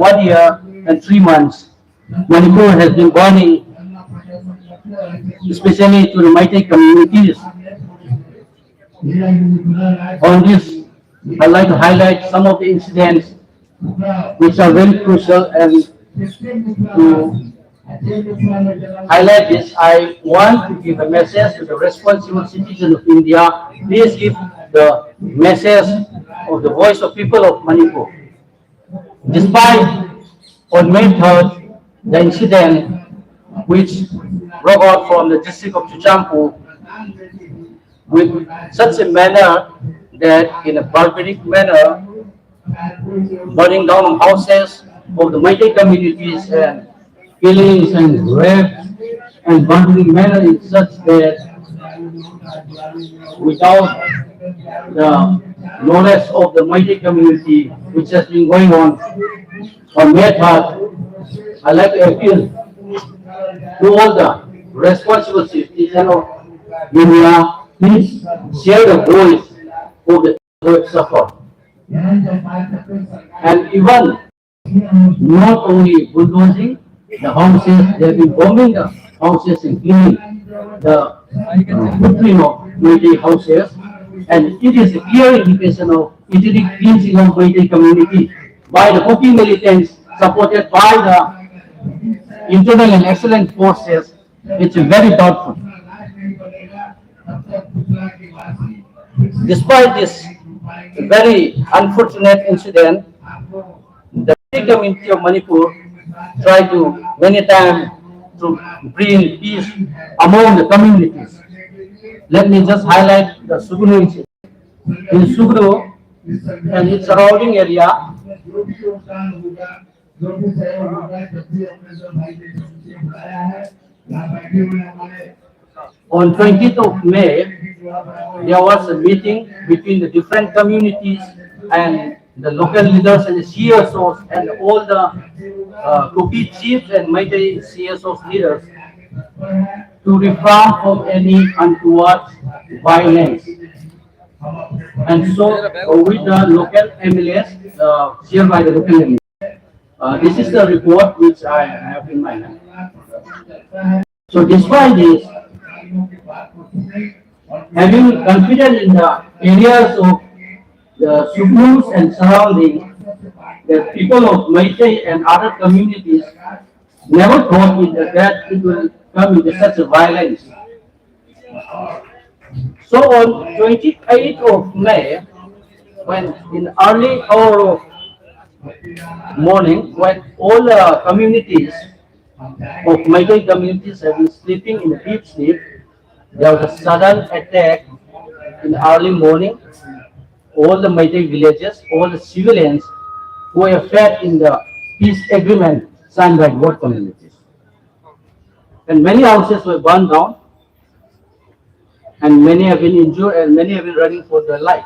1 year and 3 months, Manipur has been burning, especially to the Metai communities. On this, I'd like to highlight some of the incidents which are very crucial, and to highlight this, I want to give a message to the responsible citizens of India. Please give the message of the voice of people of Manipur. Despite on May 3rd, the incident which broke out from the district of Chuchampu with such a manner that in a barbaric manner, burning down houses of the Meitei communities and killings and rapes and barbaric manner in such that without the knowledge of the Meitei community which has been going on May 3rd, I like to appeal to all the responsible citizens of India, please share the voice of the who have suffered. And even not only bulldozing the houses, they have been bombing the houses and cleaning the footprint of Meitei houses. And it is a clear indication of ethnic cleansing of Meitei community by the Kuki militants supported by the internal and excellent forces. It's very doubtful. Despite this very unfortunate incident, the community of Manipur tried to many times to bring peace among the communities. Let me just highlight the Suguru incident. In Suguru and its surrounding area, on 20th of May, there was a meeting between the different communities and the local leaders and the CSOs and all the Kuki chiefs and Meitei CSOs leaders to refrain from any untoward violence. And so, with the local MLAs, shared by the local MLAs, this is the report which I have in my hand. So, despite this, having confidence in the areas of the Sugus and surrounding, the people of Meitei and other communities never thought that it will come into such a violence. So on 28th of May, when in early hour of morning, when all the communities of Meitei communities have been sleeping in a deep sleep, there was a sudden attack in the early morning. All the Meitei villages, all the civilians who were fed in the peace agreement signed by both communities. And many houses were burned down, and many have been injured, and many have been running for their life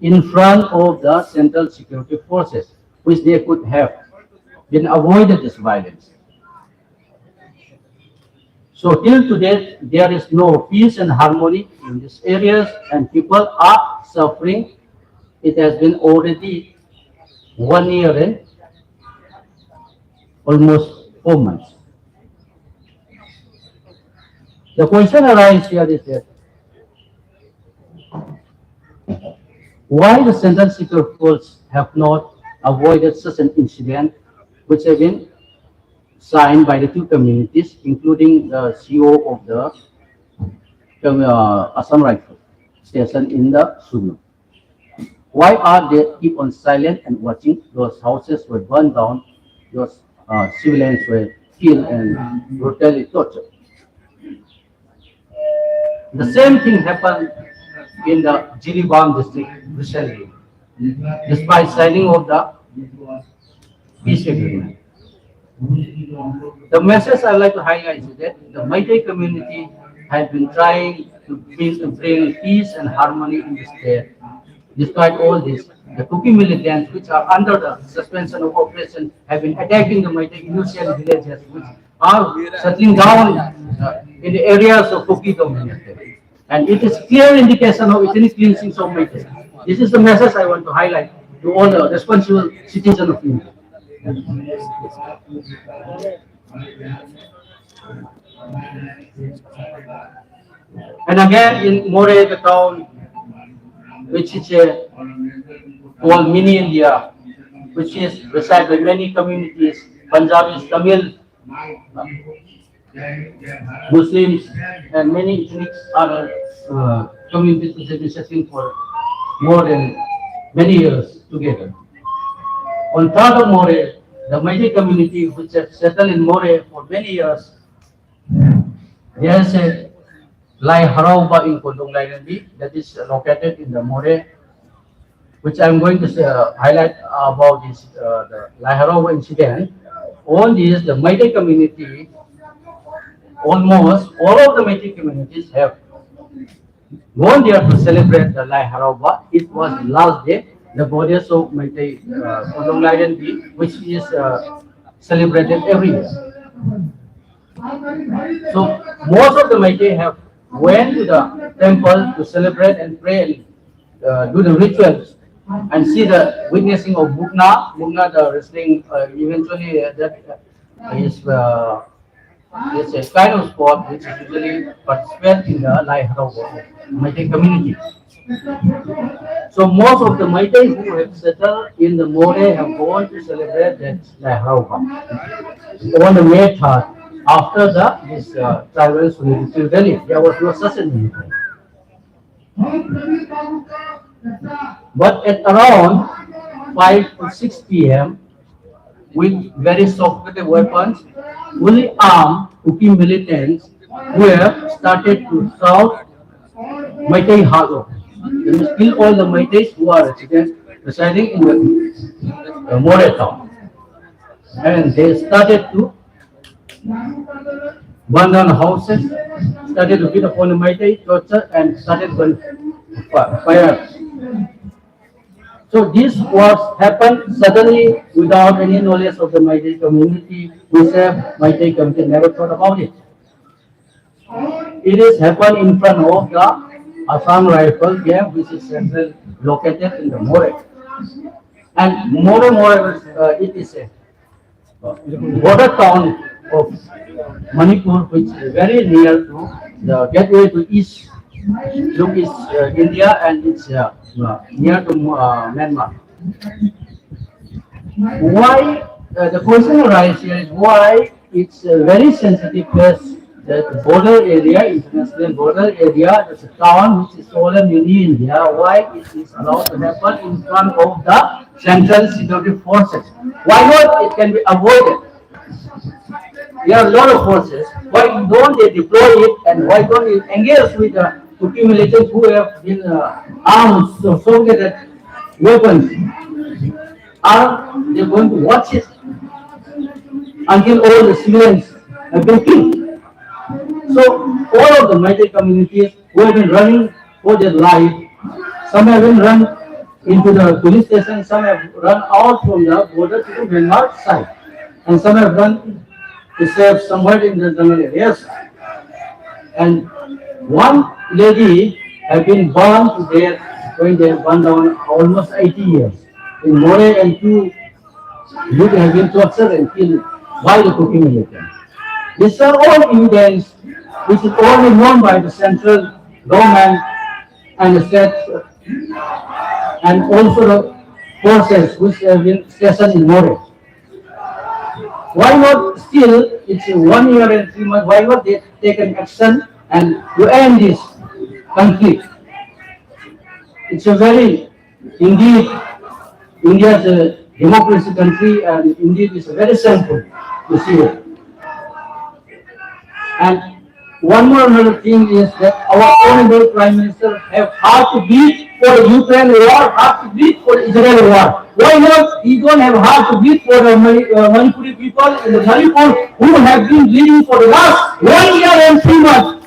in front of the central security forces, which they could have been avoided this violence. So till today, there is no peace and harmony in these areas, and people are suffering. It has been already 1 year and almost 4 months. The question arises here is that why the central security forces have not avoided such an incident, which have been signed by the two communities, including the CEO of the Assam Rifle Station in the Sugnu. Why are they keep on silent and watching? Those houses were burned down, those civilians were killed and brutally tortured. The same thing happened in the Jiribam district recently, despite signing of the peace agreement. The message I like to highlight is that the Meitei community has been trying to bring peace and harmony in the state. Despite all this, the Kuki militants, which are under the suspension of operation, have been attacking the Meitei innocent villages, which are settling down in the areas of Kuki community. And it is clear indication of ethnic cleansing of Meitei. This is the message I want to highlight to all the responsible citizens of India. And again in More, the town, which is called mini India, which is resided by many communities, Punjabis, Tamil, Muslims, and many ethnic other communities which have been settling for more than many years together. On part of More, the Meitei community which have settled in More for many years, there is a Lai Harauba in Kondong Lainandi that is located in the More, which I'm going to highlight about this the Lai Harauba incident. All these, the Meitei community, almost all of the Meitei communities have gone there to celebrate the Lai Harauba. It was the last day, the goddess of Meitei Kondong Lainandi, which is celebrated every year. So most of the Meitei have went to the temple to celebrate and pray and do the rituals and see the witnessing of Bukna. Bukna, the wrestling, eventually that is it's a kind of sport which is usually participated in the Lai Harauba Meitei community. So most of the Meitei who have settled in the More have gone to celebrate that Lai Harauba on the May 3rd. After this tribal solidarity rally, there was no such a need. But at around 5 to 6 p.m., with very sophisticated weapons, fully armed Uki militants who have started to shout Meitei Hago. They must kill all the Meiteis who are residing in the More town. And they started to burn down houses, started to beat upon the Meitei, torture, and started burn fire. So this was happened suddenly without any knowledge of the Meitei community, which Meitei community never thought about it. It is happened in front of the Assam Rifle Camp, which is central located in the More. And More, it is a border town of Manipur, which is very near to the gateway to East, look is India, and it's near to Myanmar. Why the question arises here is why it's a very sensitive place, that border area, international border area, there's a town which is stolen in India. Why it is allowed to happen in front of the central security forces? Why not? It can be avoided. There are a lot of forces. Why don't they deploy it, and why don't they engage with the Kuki militants who have been armed, so that weapons? Are they going to watch it until all the civilians have been killed? So all of the Meitei communities who have been running for their life, some have been run into the police station, some have run out from the border to the Myanmar side, and some have run to save somewhere in the jungle areas. And one lady has been burned to death when they have burned down almost 80 years. In More, and 2 youth have been tortured and killed by the Kuki militants. These are all evidence which is only known by the central government and the state, and also the forces which have been stationed in More. Why not still, it's 1 year and 3 months, why not they take an action and to end this conflict? It's a very, indeed, India is a democracy country, and indeed it's very simple to see it. And one more another thing is that our honorable Prime Minister have heart to beat for the Ukraine war, heart to beat for the Israel war. Why not he don't have heart to beat for the Manipuri people in the Manipur who have been bleeding for the last 1 year and 3 months?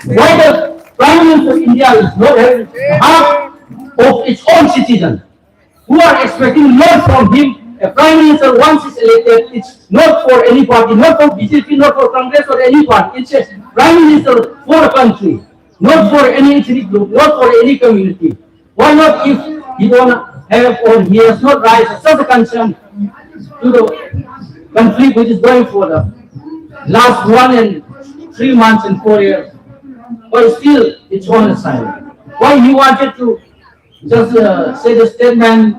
Why the Prime Minister of India is not having heart of its own citizens who are expecting more from him? A Prime Minister, once is elected, it's not for any party, not for BJP, not for Congress or any party. It's a Prime Minister for a country, not for any ethnic group, not for any community. Why not, if he don't have or he has not raised such a concern to the conflict which is going for the last 1 and 3 months and 4 years, but still it's on the side. Why he wanted to just say the statement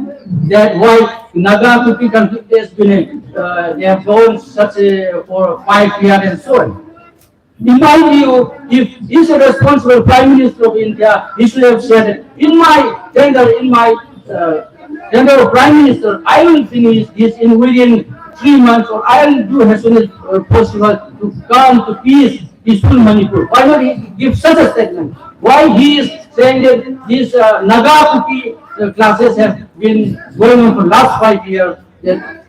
that why Naga Kuki conflict has been they have gone such a for 5 years and so on. In my view, if he's a responsible Prime Minister of India, he should have said, in my tender of Prime Minister, I will finish this in within 3 months, or I will do as soon as possible to come to peaceful Manipur. Why not he give such a statement? Why he is saying that these Naga Kuki classes have been going on for last 5 years? That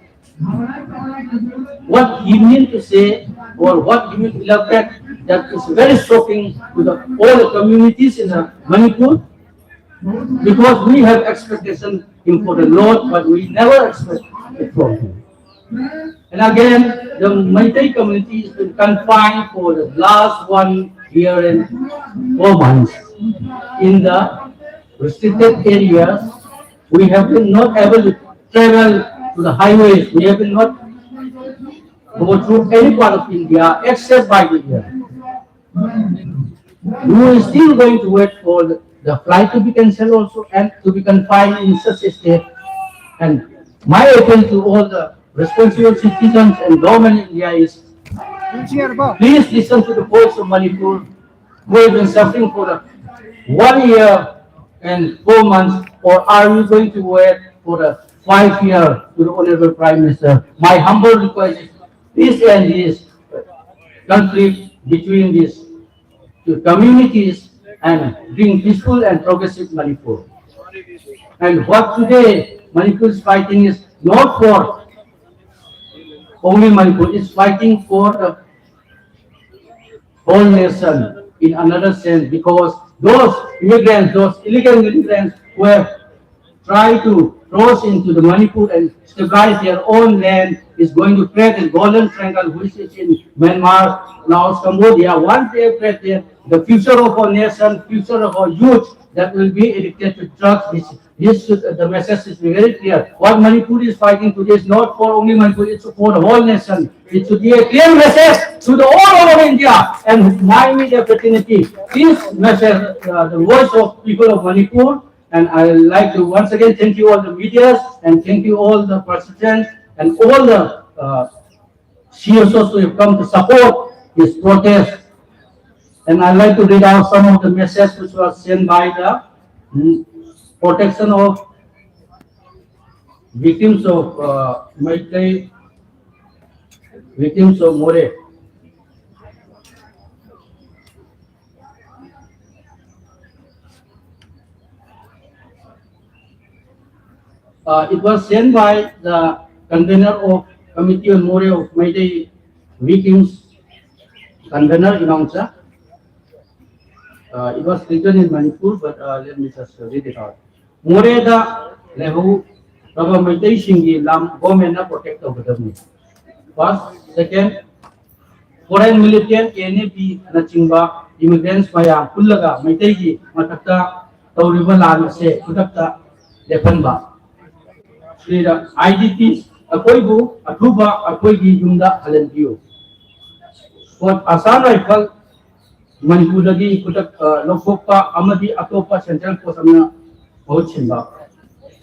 what he meant to say or what he meant to elaborate that is very shocking to all the communities in Manipur, because we have expectation him for the Lord, but we never expect it from him. And again, the Metai community has been confined for the last 1 year and 4 months in the restricted areas. We have been not able to travel to the highways. We have been not go through any part of India except by the air. We are still going to wait for the flight to be cancelled also and to be confined in such a state. And my appeal to all the responsible citizens and government in India is please listen to the voice of Manipur who have been suffering for 1 year and 4 months, or are we going to wait for the 5 year to the Honorable Prime Minister? My humble request is please end this conflict between these two communities and bring peaceful and progressive Manipur. And what today Manipur is fighting is not for only Manipur, it's fighting for the whole nation in another sense, because those immigrants, those illegal immigrants who have tried to cross into the Manipur and stabilize their own land is going to create a golden triangle which is in Myanmar, Laos, Cambodia. Once they create there, the future of our nation, future of our youth that will be addicted to drugs. The message is very clear. What Manipur is fighting today is not for only Manipur, it's for the whole nation. It should be a clear message to the all over India. And my media fraternity, this message, the voice of people of Manipur. And I would like to once again thank you all the media and thank you all the participants and all the CSOs who have come to support this protest. And I'd like to read out some of the messages which was sent by the protection of victims of Metai, victims of More. It was sent by the convener of Committee on More of Metai victims, convener Inongsa. It was written in Manipur, but let me just read it out. More da lehu raba Metai singi lam government na protect of the First, second, foreign militant NAP na chingba immigrants maya kullaga Metai gi matakta tawriba lan se kutakta lepanba. Three, IDPs akoibu athuba akoigi yumda halandiyo. Fourth, Assam Rifle Manipuragi kutak lokokpa amadi atopa central post amna bahut chimba.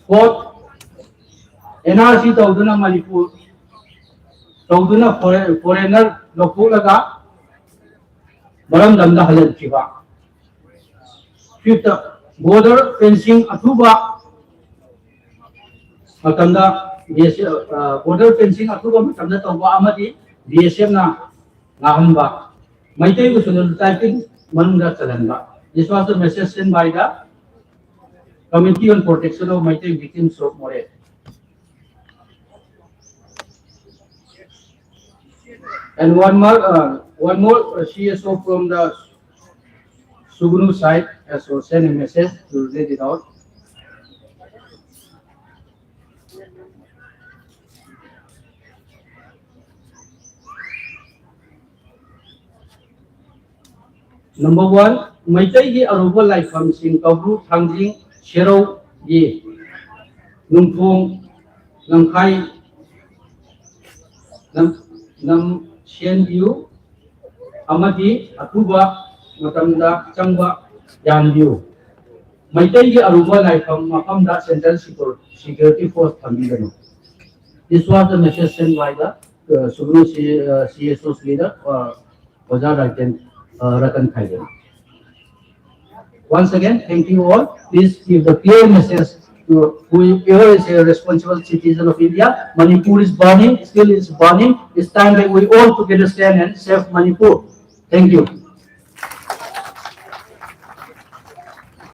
Fourth, NRC tauduna Manipur tauduna foreigner lokolaga baram damda halan chiba. Fifth, border fencing athuba matanda border fencing athuba matanda tawba amadi DSM na ngahanba. Metai was typing Manunda Chalanba. This was the message sent by the Committee on Protection of Metai Victims of More. And one more CSO from the Sugunu side has sent a message to read it out. Number one, Metai gi aruba laifam sing kabru thangjing shero gi Nungfong Namkai Nam Shen View Amadi Atuba Matamda Changba Yan View. Metai Aruba Laifam Makamda Central Security Force Tamigano. This was the message sent by the Sugru CSO's leader, Wazar Ratan Khaidan. Once again, thank you all. Please give the clear message to whoever is a responsible citizen of India. Manipur is burning, still is burning. It's time that we all together stand and save Manipur. Thank you.